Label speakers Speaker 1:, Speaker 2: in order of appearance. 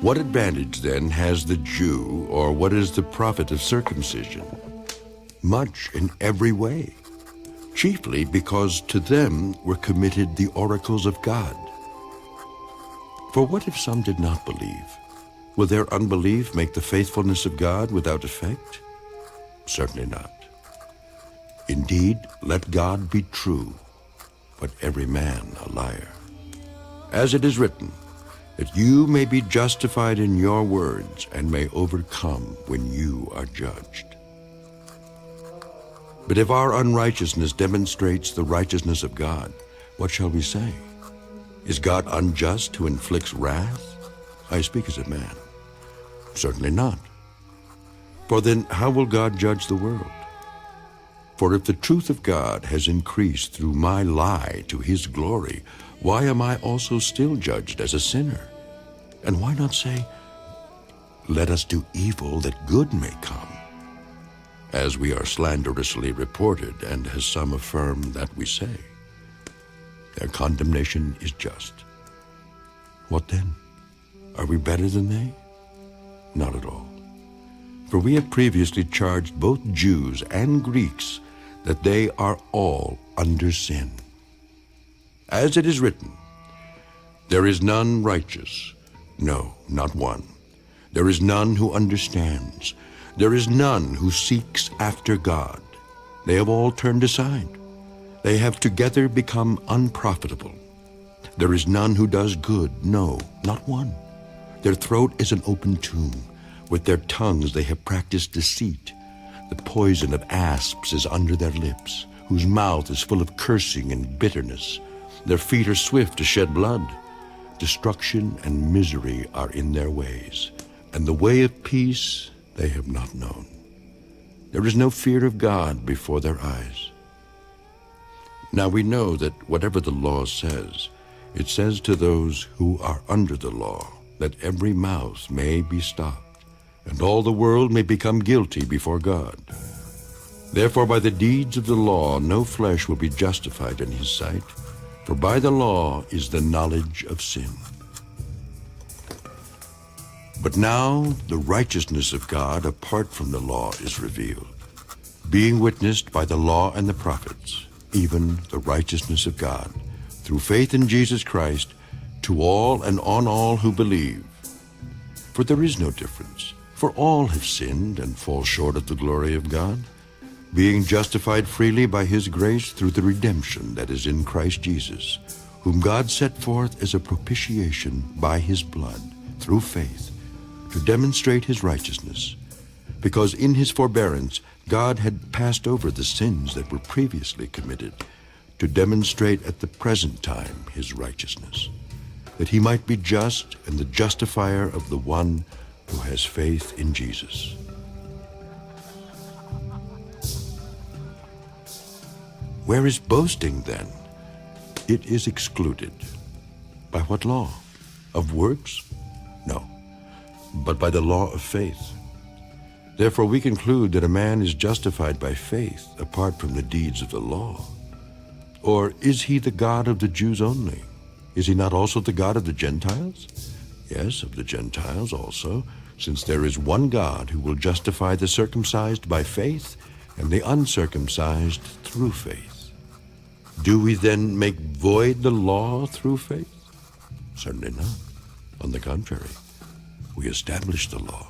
Speaker 1: What advantage then has the Jew, or what is the profit of circumcision? Much in every way, chiefly because to them were committed the oracles of God. For what if some did not believe? Will their unbelief make the faithfulness of God without effect? Certainly not. Indeed, let God be true, but every man a liar. As it is written, that you may be justified in your words and may overcome when you are judged. But if our unrighteousness demonstrates the righteousness of God, what shall we say? Is God unjust who inflicts wrath? I speak as a man. Certainly not. For then how will God judge the world? For if the truth of God has increased through my lie to his glory, why am I also still judged as a sinner? And why not say, let us do evil that good may come? As we are slanderously reported, and as some affirm that we say, their condemnation is just. What then? Are we better than they? Not at all. For we have previously charged both Jews and Greeks that they are all under sin. As it is written, there is none righteous, no, not one. There is none who understands. There is none who seeks after God. They have all turned aside. They have together become unprofitable. There is none who does good, no, not one. Their throat is an open tomb. With their tongues they have practiced deceit. The poison of asps is under their lips, whose mouth is full of cursing and bitterness. Their feet are swift to shed blood. Destruction and misery are in their ways, and the way of peace they have not known. There is no fear of God before their eyes. Now we know that whatever the law says, it says to those who are under the law, that every mouth may be stopped, and all the world may become guilty before God. Therefore by the deeds of the law no flesh will be justified in his sight, for by the law is the knowledge of sin. But now the righteousness of God apart from the law is revealed, being witnessed by the law and the prophets, even the righteousness of God, through faith in Jesus Christ, to all and on all who believe. For there is no difference, for all have sinned and fall short of the glory of God, being justified freely by his grace through the redemption that is in Christ Jesus, whom God set forth as a propitiation by his blood, through faith, to demonstrate his righteousness, because in his forbearance God had passed over the sins that were previously committed, to demonstrate at the present time his righteousness, that he might be just and the justifier of the one who has faith in Jesus. Where is boasting then? It is excluded. By what law? Of works? No, but by the law of faith. Therefore we conclude that a man is justified by faith apart from the deeds of the law. Or is he the God of the Jews only? Is he not also the God of the Gentiles? Yes, of the Gentiles also, since there is one God who will justify the circumcised by faith and the uncircumcised through faith. Do we then make void the law through faith? Certainly not. On the contrary, we establish the law.